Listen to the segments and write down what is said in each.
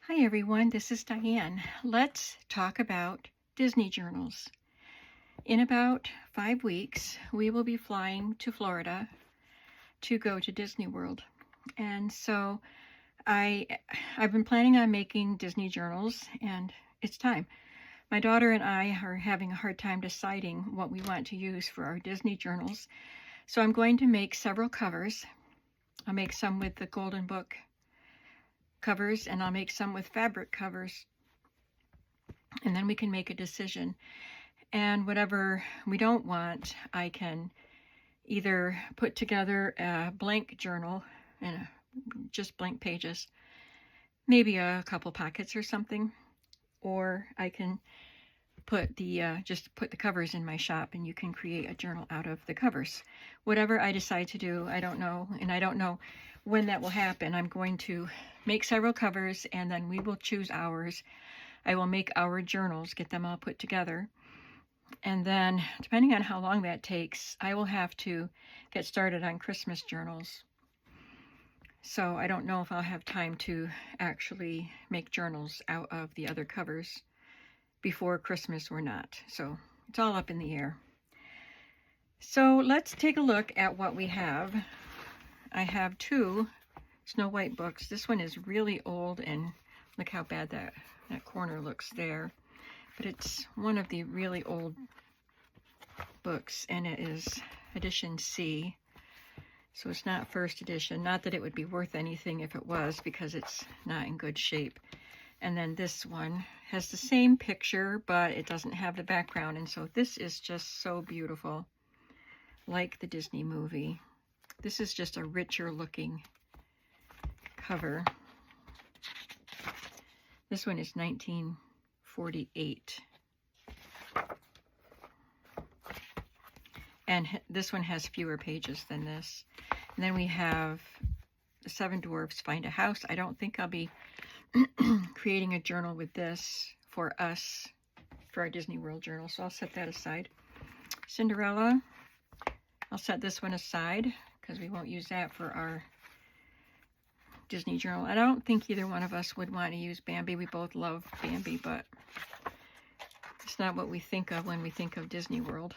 Hi everyone, this is Diane. Let's talk about Disney journals. In about 5 weeks, we will be flying to Florida to go to Disney World. And so I've been planning on making Disney journals, and it's time. My daughter and I are having a hard time deciding what we want to use for our Disney journals. So I'm going to make several covers. I'll make some with the Golden Book covers, and I'll make some with fabric covers, and then we can make a decision. And whatever we don't want, I can either put together a blank journal and just blank pages, maybe a couple pockets or something, or I can put just put the covers in my shop and you can create a journal out of the covers. Whatever I decide to do, I don't know, and I don't know when that will happen. I'm going to make several covers and then we will choose ours. I will make our journals, get them all put together. And then, depending on how long that takes, I will have to get started on Christmas journals. So I don't know if I'll have time to actually make journals out of the other covers before Christmas or not. So it's all up in the air. So let's take a look at what we have. I have 2 Snow White books. This one is really old, and look how bad that corner looks there. But it's one of the really old books, and it is edition C. So it's not first edition. Not that it would be worth anything if it was, because it's not in good shape. And then this one has the same picture, but it doesn't have the background. And so this is just so beautiful, like the Disney movie. This is just a richer looking cover. This one is 1948. And this one has fewer pages than this. And then we have The 7 Dwarfs Find a House. I don't think I'll be creating a journal with this for us, for our Disney World journal, so I'll set that aside. Cinderella, I'll set this one aside because we won't use that for our Disney journal. I don't think either one of us would want to use Bambi. We both love Bambi, but it's not what we think of when we think of Disney World.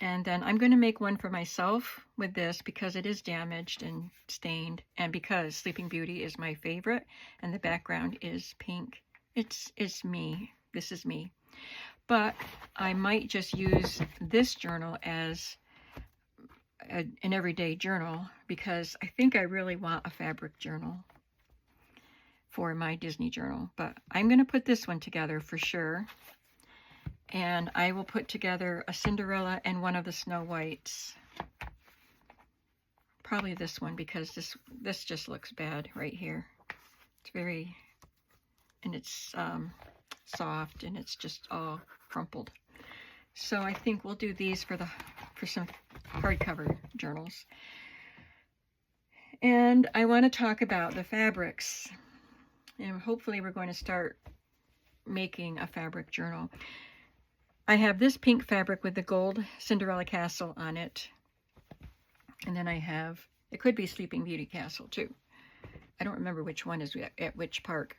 And then I'm going to make one for myself with this because it is damaged and stained, and because Sleeping Beauty is my favorite and the background is pink. It's me. This is me. But I might just use this journal as an everyday journal because I think I really want a fabric journal for my Disney journal. But I'm going to put this one together for sure. And I will put together a Cinderella and one of the Snow Whites. Probably this one because this just looks bad right here. It's very, and it's soft and it's just all crumpled. So I think we'll do these for some hardcover journals. And I want to talk about the fabrics. And hopefully we're going to start making a fabric journal. I have this pink fabric with the gold Cinderella castle on it. And then I have, it could be Sleeping Beauty castle too. I don't remember which one is at which park.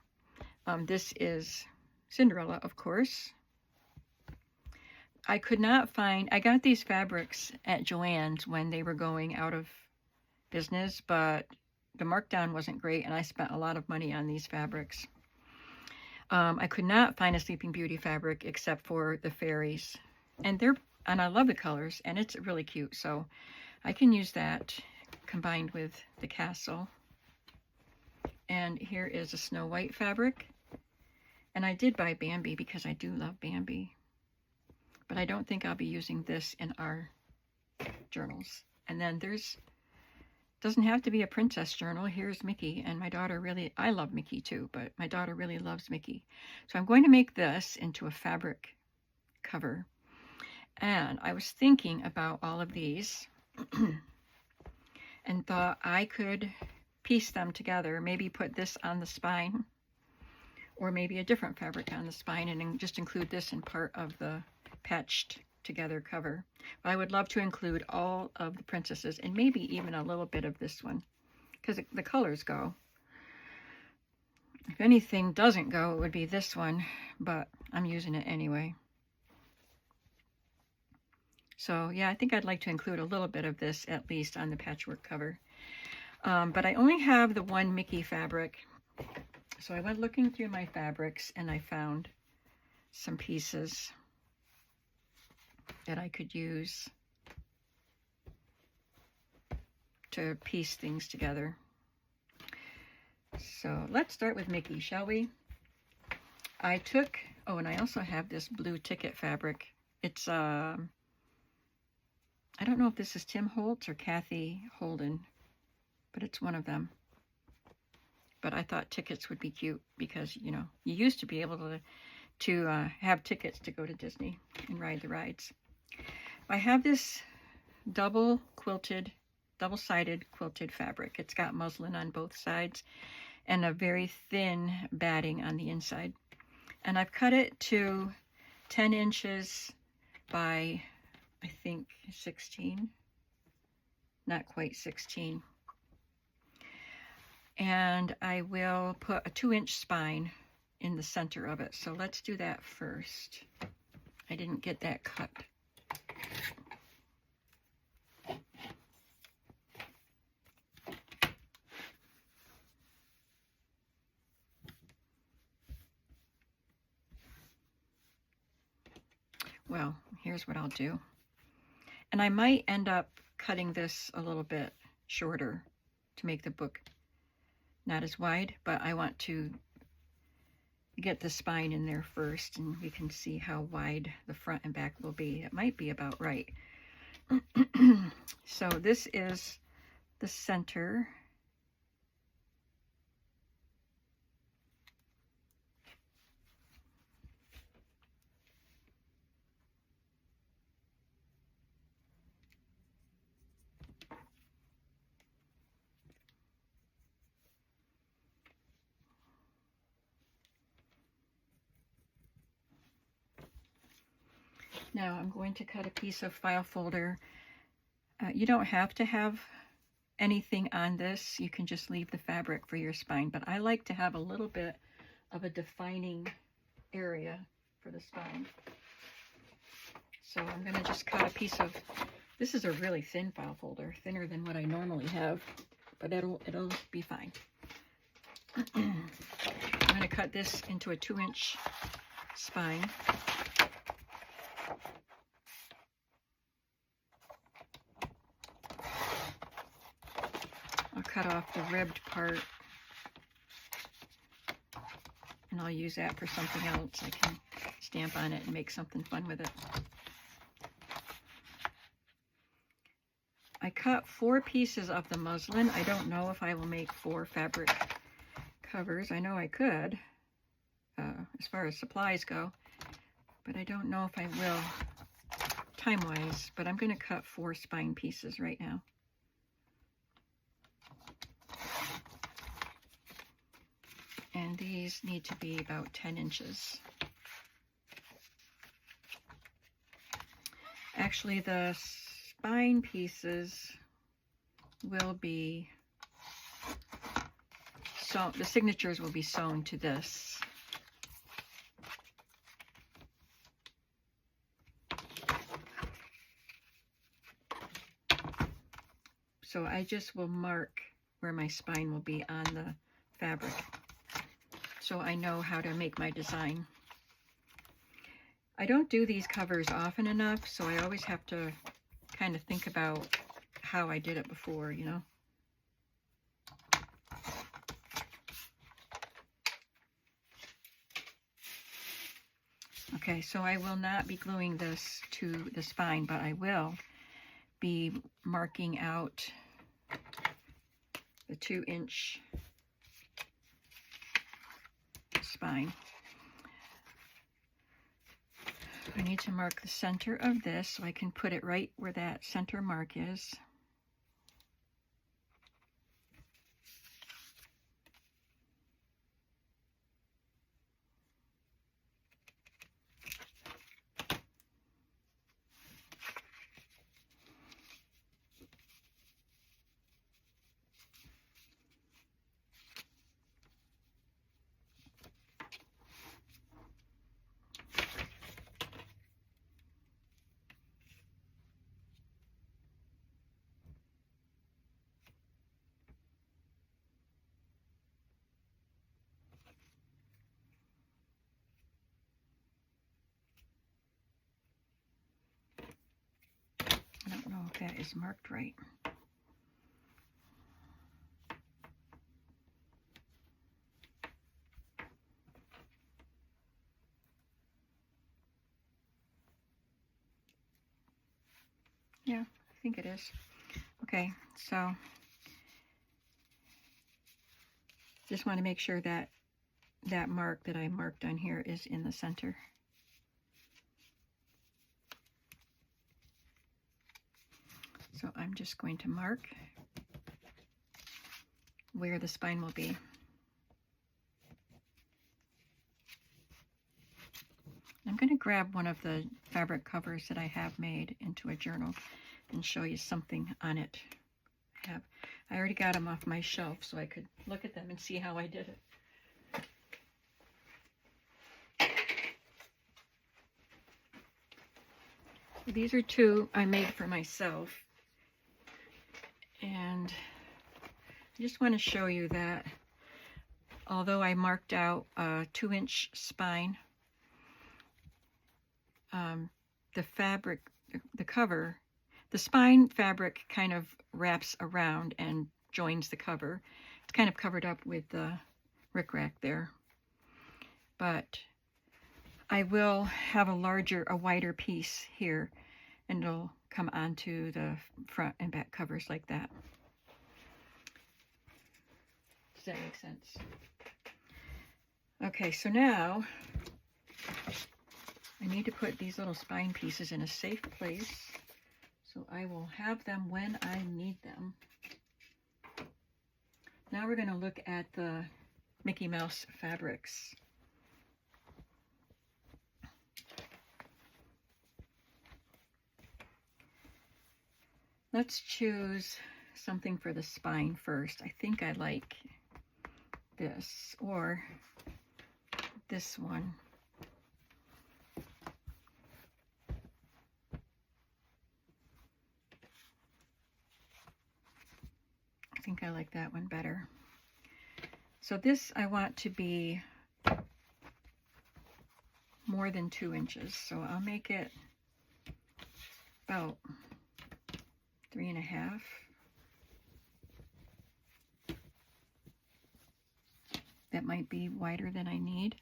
This is Cinderella, of course. I could not find, I got these fabrics at Joann's when they were going out of business, but the markdown wasn't great and I spent a lot of money on these fabrics. I could not find a Sleeping Beauty fabric except for the fairies, and I love the colors, and it's really cute, so I can use that combined with the castle. And here is a Snow White fabric, and I did buy Bambi because I do love Bambi, but I don't think I'll be using this in our journals. And then doesn't have to be a princess journal. Here's Mickey, and my daughter really, I love Mickey too, but my daughter really loves Mickey. So I'm going to make this into a fabric cover. And I was thinking about all of these and thought I could piece them together, maybe put this on the spine, or maybe a different fabric on the spine, and just include this in part of the patched together cover. But I would love to include all of the princesses and maybe even a little bit of this one because the colors go. If anything doesn't go, it would be this one, but I'm using it anyway. So yeah, I think I'd like to include a little bit of this at least on the patchwork cover. But I only have the one Mickey fabric. So I went looking through my fabrics and I found some pieces that I could use to piece things together. So let's start with Mickey, shall we? I took, oh, and I also have this blue ticket fabric. It's, I don't know if this is Tim Holtz or Kathy Holden, but it's one of them. But I thought tickets would be cute because, you know, you used to be able to have tickets to go to Disney and ride the rides. I have this double-sided quilted fabric. It's got muslin on both sides and a very thin batting on the inside. And I've cut it to 10 inches by, I think, 16. Not quite 16. And I will put a 2-inch spine in the center of it. So let's do that first. I didn't get that cut. Well, here's what I'll do. And I might end up cutting this a little bit shorter to make the book not as wide, but I want to get the spine in there first and we can see how wide the front and back will be. It might be about right. So this is the center. Now I'm going to cut a piece of file folder. You don't have to have anything on this. You can just leave the fabric for your spine, but I like to have a little bit of a defining area for the spine. So I'm going to just cut a piece of, this is a really thin file folder, thinner than what I normally have, but it'll be fine. I'm going to cut this into a 2-inch spine. I'll cut off the ribbed part and I'll use that for something else. I can stamp on it and make something fun with it. I cut 4 pieces of the muslin. I don't know if I will make 4 fabric covers. I know I could, as far as supplies go, but I don't know if I will time-wise, but I'm going to cut 4 spine pieces right now. And these need to be about 10 inches. Actually, the spine pieces will be sewn, the signatures will be sewn to this. So I just will mark where my spine will be on the fabric, so I know how to make my design. I don't do these covers often enough, so I always have to kind of think about how I did it before, you know. Okay, so I will not be gluing this to the spine, but I will be marking out the 2-inch spine. I need to mark the center of this so I can put it right where that center mark is. if that is marked right. Yeah, I think it is. Okay, so just want to make sure that that mark that I marked on here is in the center. So I'm just going to mark where the spine will be. I'm going to grab one of the fabric covers that I have made into a journal and show you something on it. I already got them off my shelf so I could look at them and see how I did it. These are two I made for myself, and I just want to show you that although I marked out a 2-inch spine, the fabric, the cover, the spine fabric kind of wraps around and joins the cover. It's kind of covered up with the rickrack there, but I will have a wider piece here, and it'll come onto the front and back covers like that. Does that make sense? Okay, so now I need to put these little spine pieces in a safe place, so I will have them when I need them. Now we're going to look at the Mickey Mouse fabrics. Let's choose something for the spine first. I think I like this or this one. I think I like that one better. So this I want to be more than 2 inches. So I'll make it about 3.5. That might be wider than I need.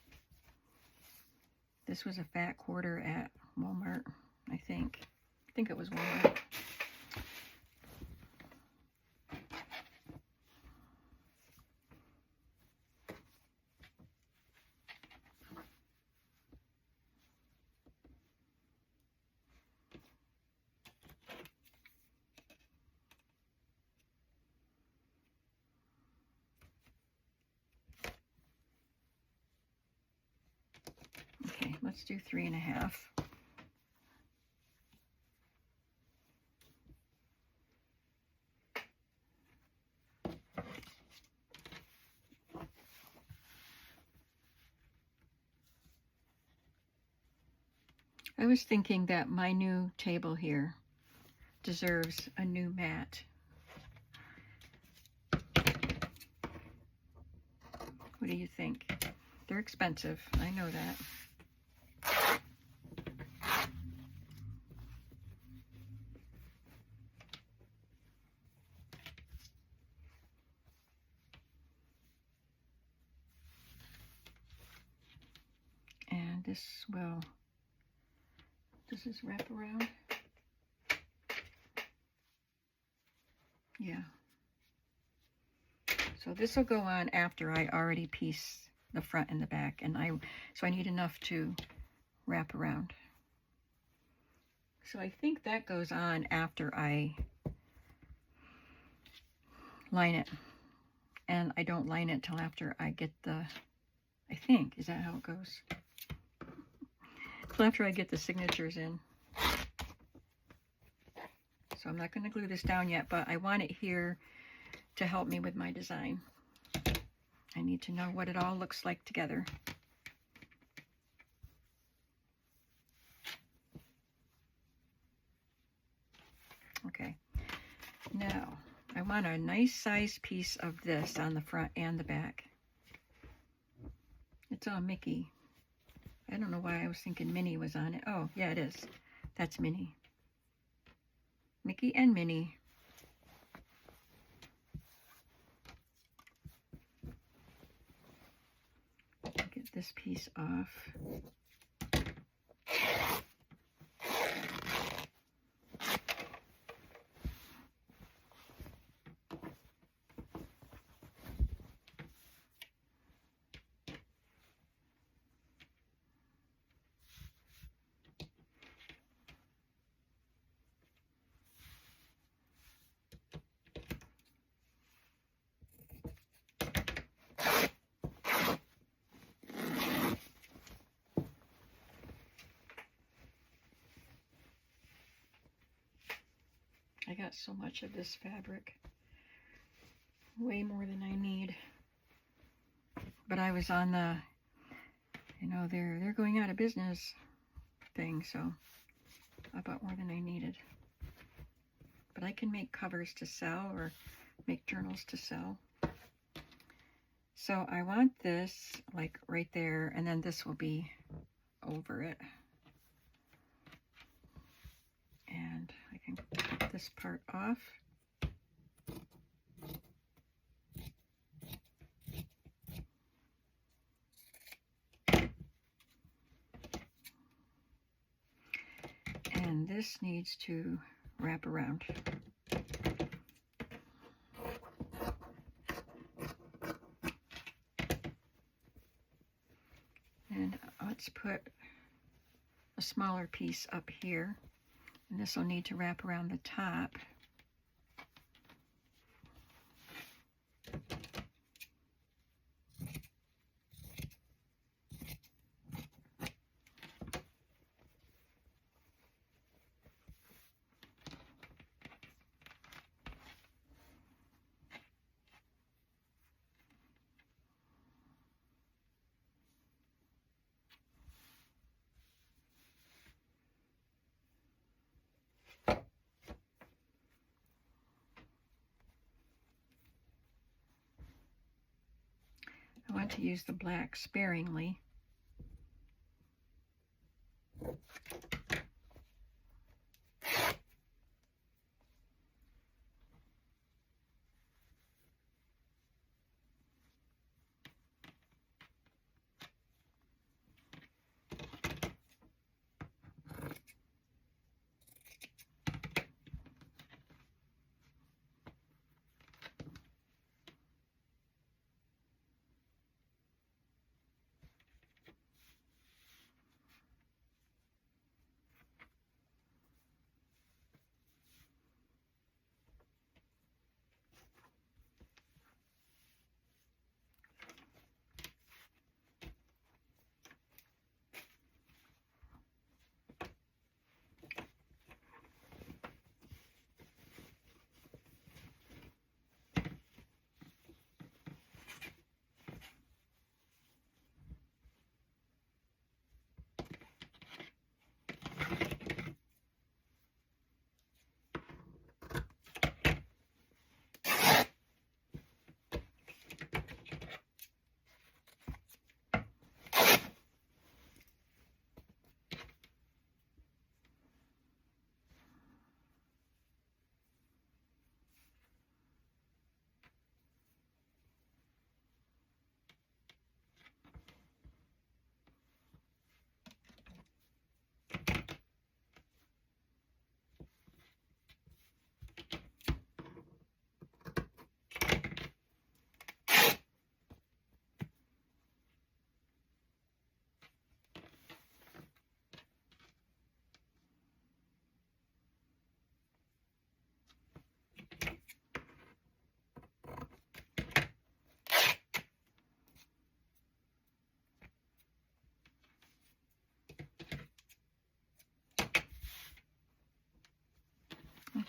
This was a fat quarter at Walmart, I think. I think it was Walmart. Okay, let's do 3.5. I was thinking that my new table here deserves a new mat. What do you think? They're expensive, I know that. And this will, does this wrap around? Yeah. So this will go on after I already piece the front and the back, and so I need enough to wrap around. So I think that goes on after I line it, and I don't line it till after I get the, I think, is that how it goes? Till after I get the signatures in. So I'm not going to glue this down yet, but I want it here to help me with my design. I need to know what it all looks like together. Okay, now I want a nice size piece of this on the front and the back. It's all Mickey. I don't know why I was thinking Minnie was on it. Oh, yeah, it is. That's Minnie. Mickey and Minnie. Get this piece off. I got so much of this fabric, way more than I need. But I was on the, you know, they're going out of business thing, so I bought more than I needed. But I can make covers to sell or make journals to sell. So I want this like right there, and then this will be over it. And I can cut this part off. And this needs to wrap around. And let's put a smaller piece up here. And this will need to wrap around the top. I want to use the black sparingly.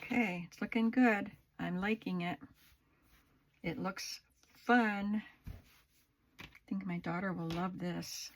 Okay, it's looking good. I'm liking it. It looks fun. I think my daughter will love this.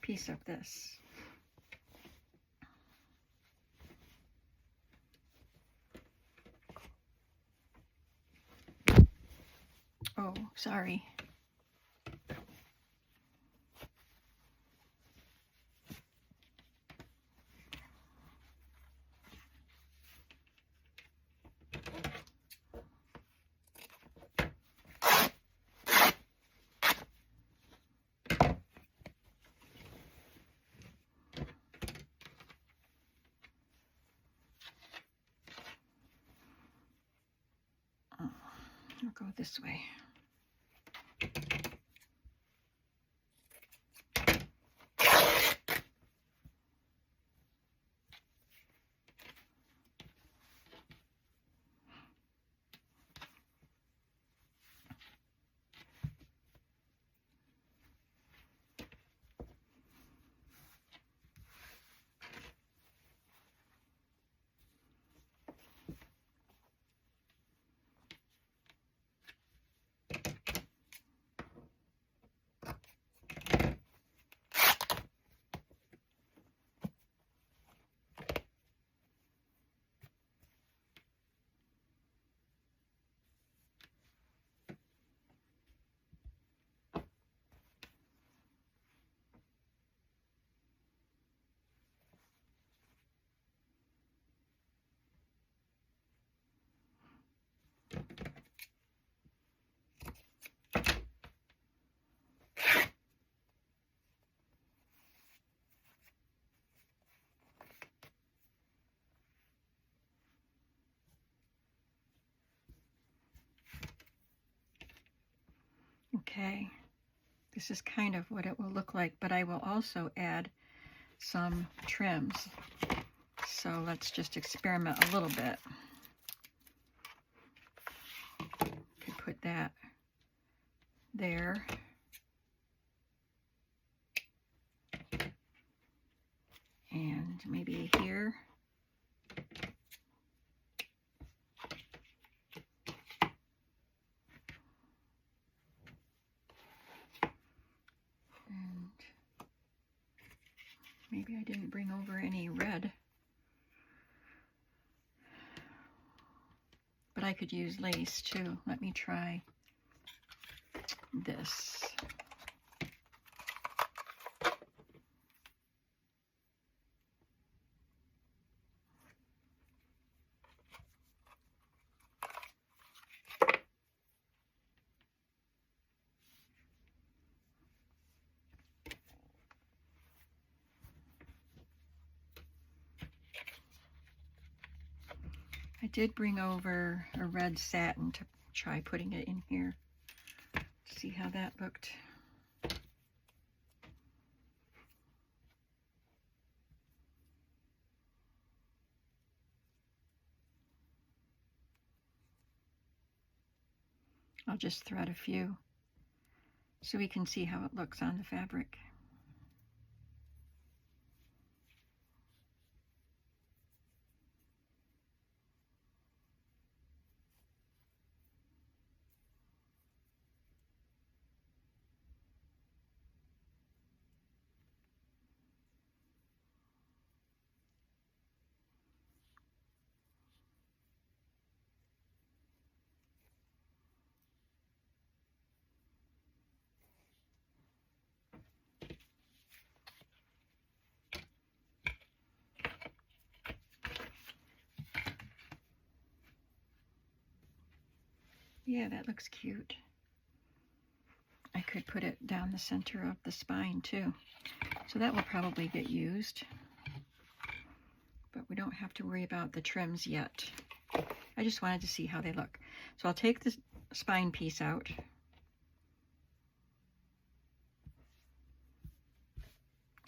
piece of this. Oh, sorry. I'll go this way. Okay, this is kind of what it will look like, but I will also add some trims. So let's just experiment a little bit. Could put that there. And maybe here. And maybe I didn't bring over any red. But I could use lace too. Let me try this. I did bring over a red satin to try putting it in here. See how that looked. I'll just thread a few so we can see how it looks on the fabric. Yeah, that looks cute. I could put it down the center of the spine too. So that will probably get used. But we don't have to worry about the trims yet. I just wanted to see how they look. So I'll take the spine piece out.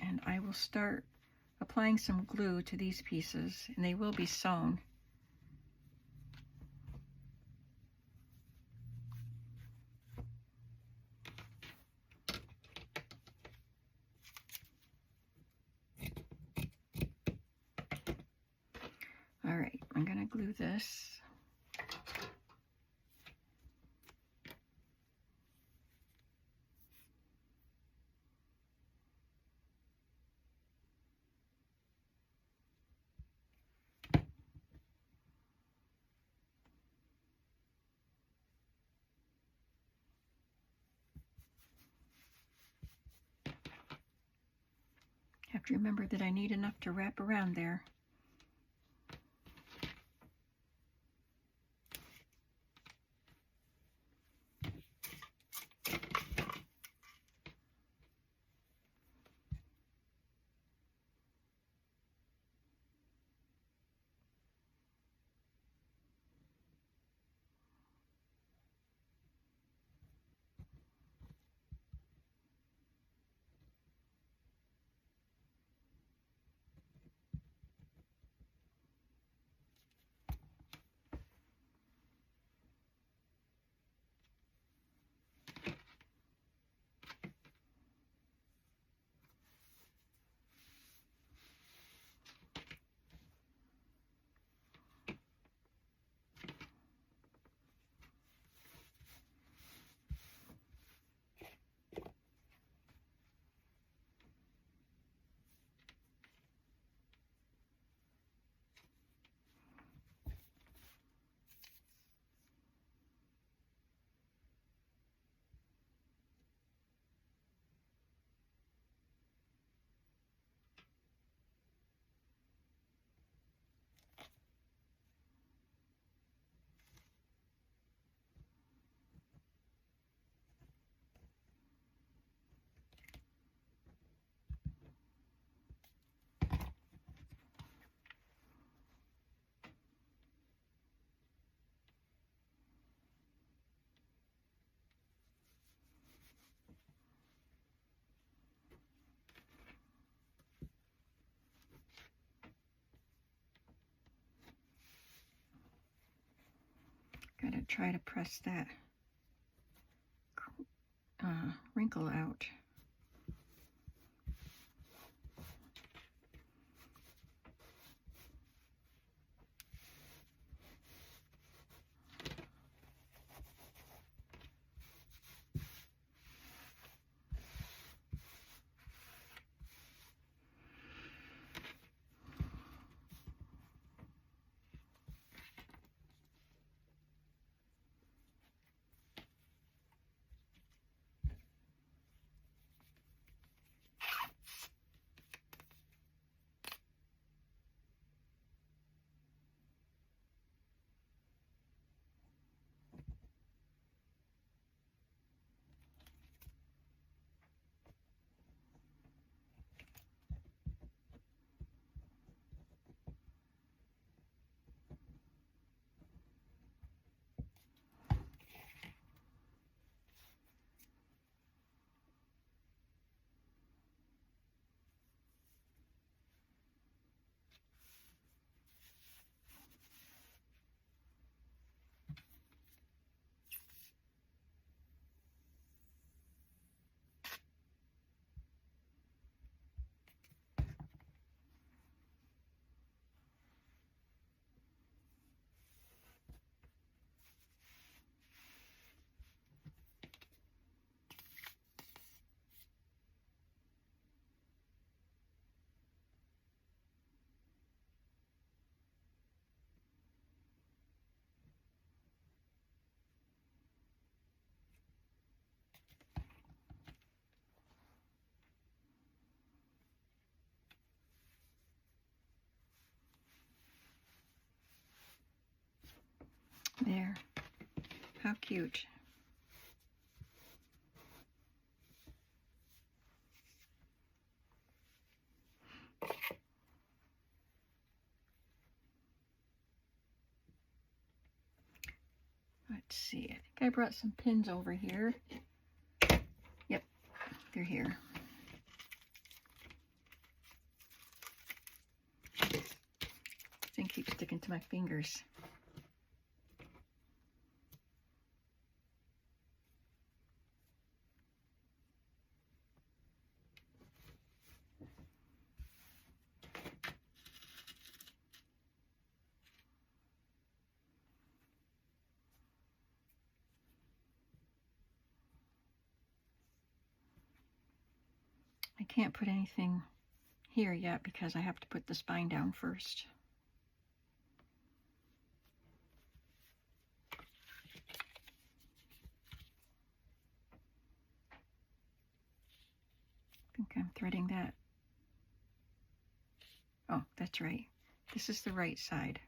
And I will start applying some glue to these pieces, and they will be sewn. All right, I'm going to glue this. have to remember that I need enough to wrap around there. Gotta try to press that wrinkle out. There. How cute. Let's see. I think I brought some pins over here. Yep, they're here. This thing keeps sticking to my fingers. I can't put anything here yet because I have to put the spine down first. I think I'm threading that Oh, that's right. This is the right side.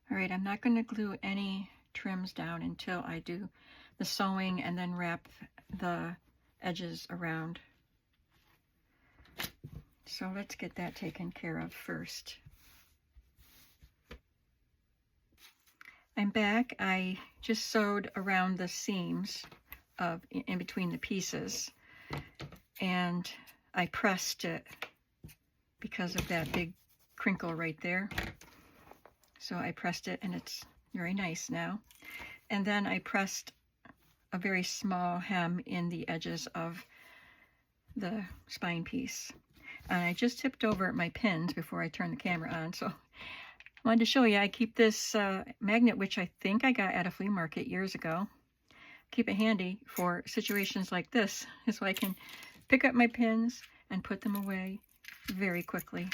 All right, I'm not going to glue any trims down until I do the sewing and then wrap the edges around. So let's get that taken care of first. I'm back. I just sewed around the seams of in between the pieces, and I pressed it because of that big crinkle right there. So I pressed it and it's very nice now. And then I pressed a very small hem in the edges of the spine piece. And I just tipped over my pins before I turned the camera on. So I wanted to show you, I keep this magnet, which I think I got at a flea market years ago. Keep it handy for situations like this, so I can pick up my pins and put them away very quickly.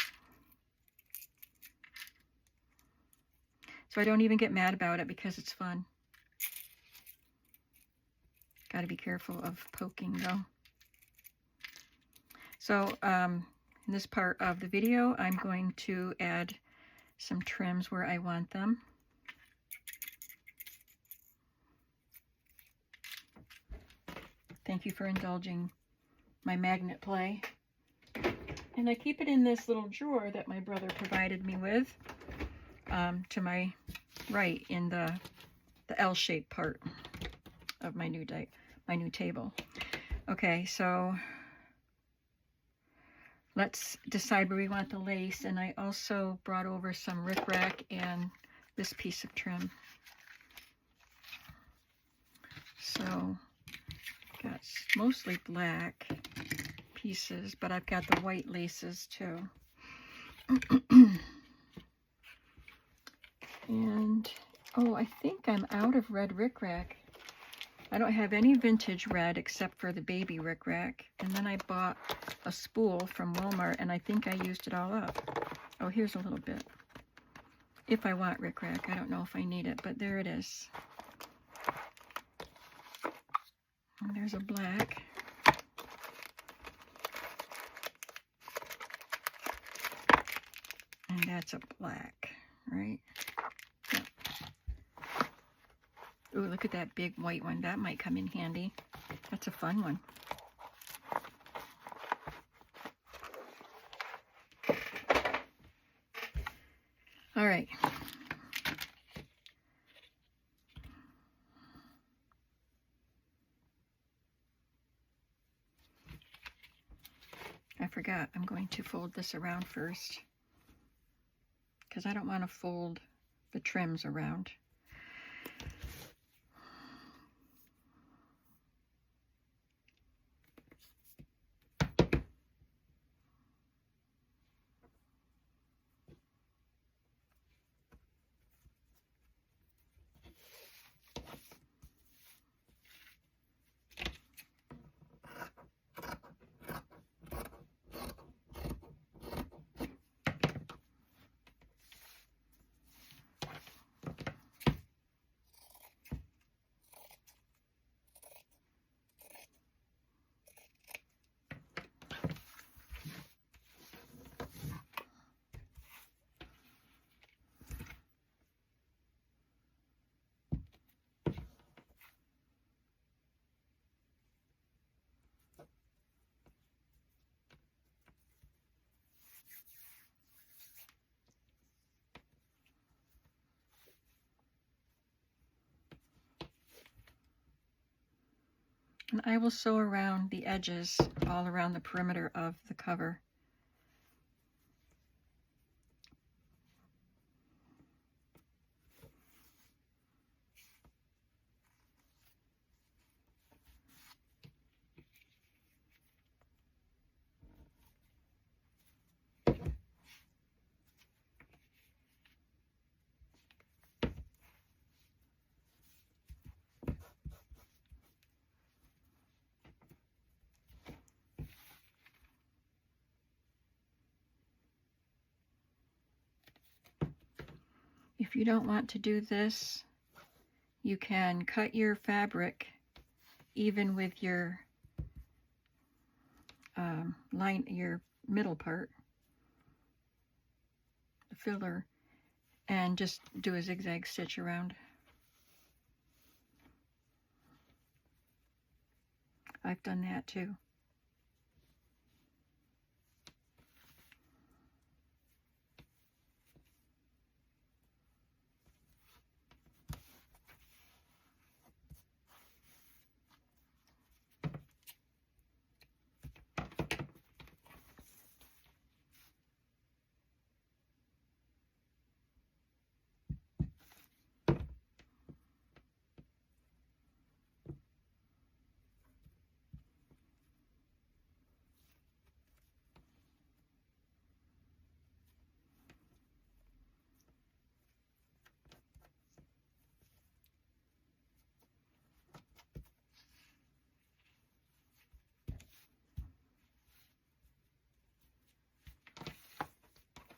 So I don't even get mad about it because it's fun. Got to be careful of poking though. So in this part of the video, I'm going to add some trims where I want them. Thank you for indulging my magnet play. And I keep it in this little drawer that my brother provided me with, to my right in the L-shaped part of my new table. Okay, so let's decide where we want the lace. And I also brought over some rickrack and this piece of trim. So got mostly black pieces, but I've got the white laces too. And oh, I think I'm out of red rickrack. I don't have any vintage red except for the baby rickrack. And then I bought a spool from Walmart and I think I used it all up. Oh, here's a little bit. If I want rickrack, I don't know if I need it, but there it is. And there's a black. And that's a black, right? Yep. Ooh, look at that big white one. That might come in handy. That's a fun one. All right. I forgot, I'm going to fold this around first because I don't want to fold the trims around. And I will sew around the edges all around the perimeter of the cover. If you don't want to do this, you can cut your fabric even with your your middle part, the filler, and just do a zigzag stitch around. I've done that too.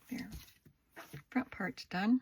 There, front part's done.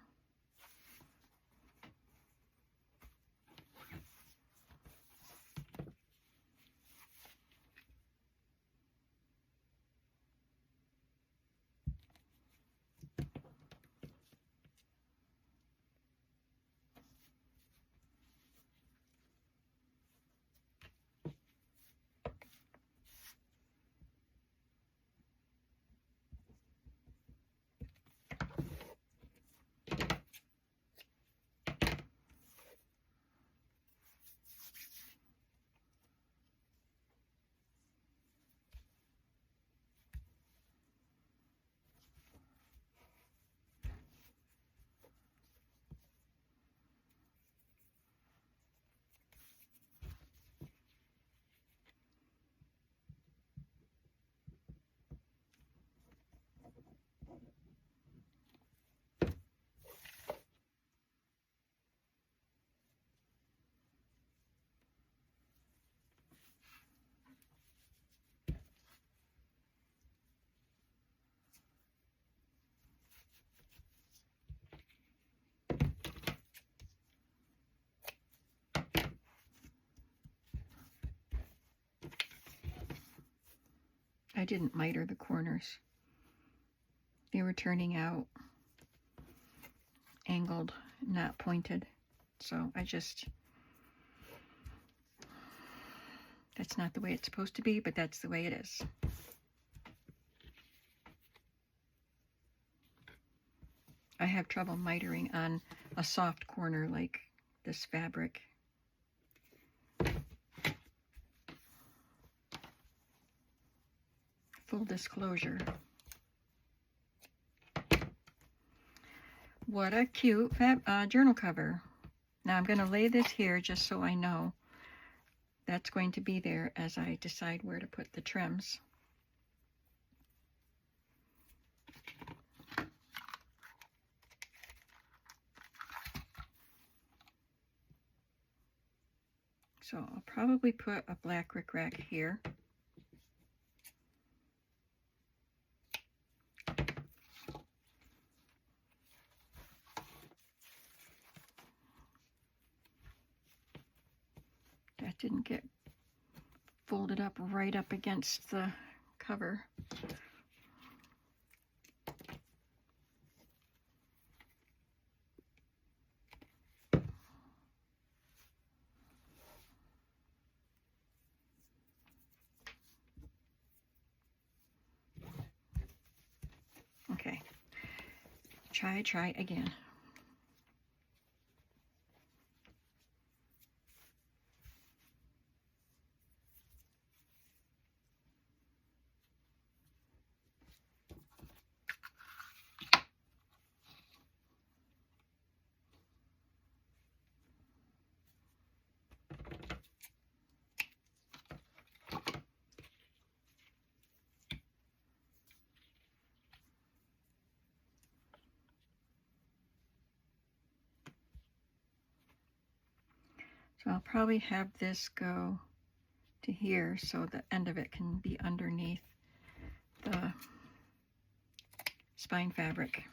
I didn't miter the corners. They were turning out angled, not pointed. So that's not the way it's supposed to be, but that's the way it is. I have trouble mitering on a soft corner like this fabric. Full disclosure. What a cute journal cover. Now I'm going to lay this here just so I know that's going to be there as I decide where to put the trims. So I'll probably put a black rickrack here. That didn't get folded up right up against the cover. Okay, try again. So I'll probably have this go to here so the end of it can be underneath the spine fabric.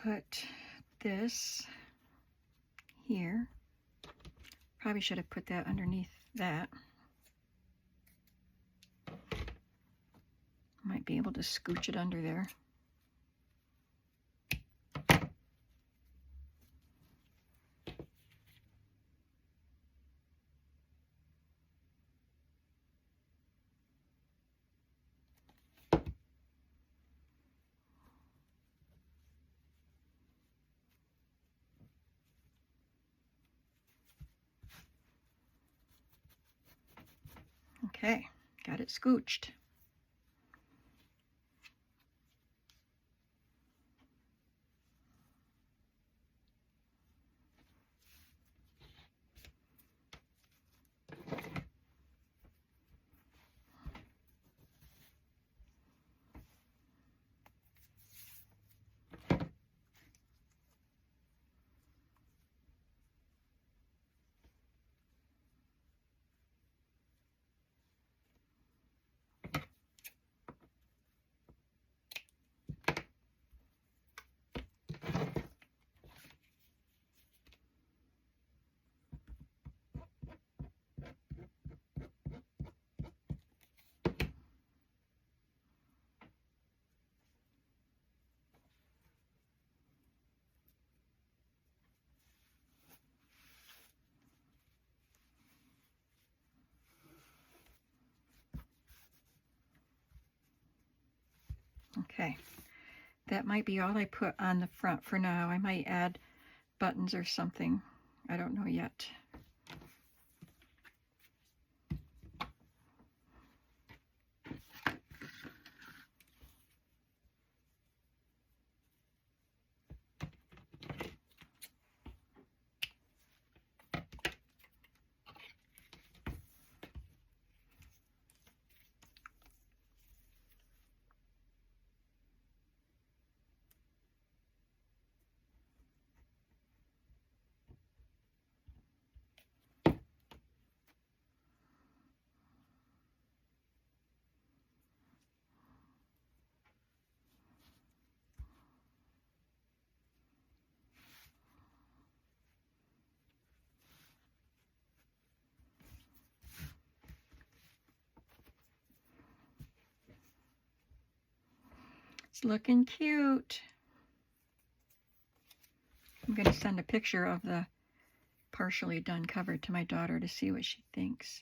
put this here. Probably should have put that underneath that. Might be able to scooch it under there. Okay, got it scooched. Okay, that might be all I put on the front for now. I might add buttons or something. I don't know yet. It's looking cute. I'm going to send a picture of the partially done cover to my daughter to see what she thinks.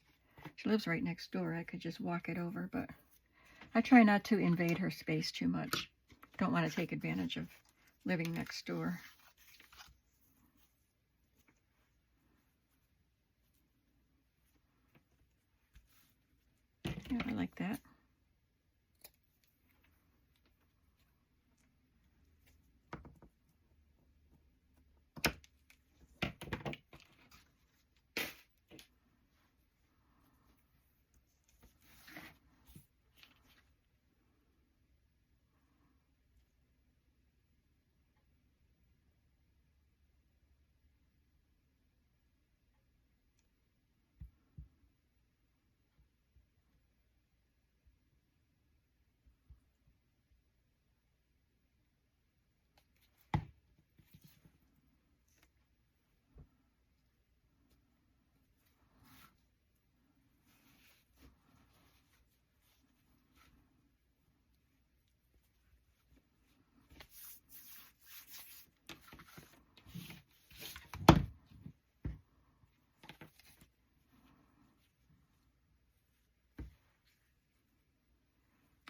She lives right next door. I could just walk it over, but I try not to invade her space too much. Don't want to take advantage of living next door. Yeah, I like that.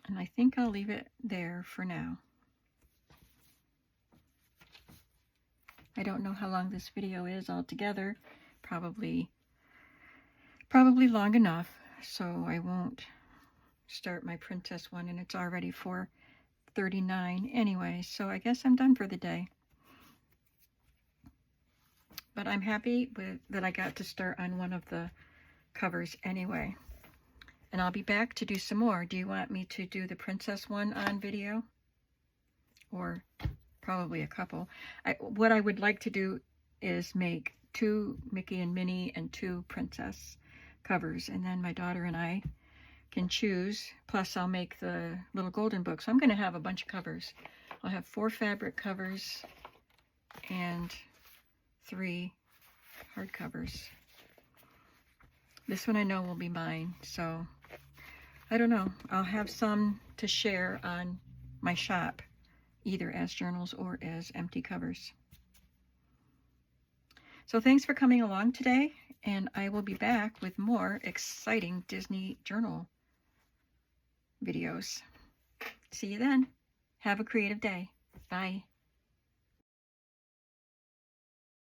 And I think I'll leave it there for now. I don't know how long this video is altogether. Probably long enough, so I won't start my princess one, and it's already 4:39 anyway, so I guess I'm done for the day. But I'm happy that I got to start on one of the covers anyway. And I'll be back to do some more. Do you want me to do the princess one on video? Or probably a couple. What I would like to do is make 2 Mickey and Minnie and 2 princess covers. And then my daughter and I can choose. Plus I'll make the little golden book. So I'm going to have a bunch of covers. I'll have 4 fabric covers and 3 hardcovers. This one I know will be mine, so I don't know. I'll have some to share on my shop, either as journals or as empty covers. So thanks for coming along today, and I will be back with more exciting Disney journal videos. See you then. Have a creative day. Bye.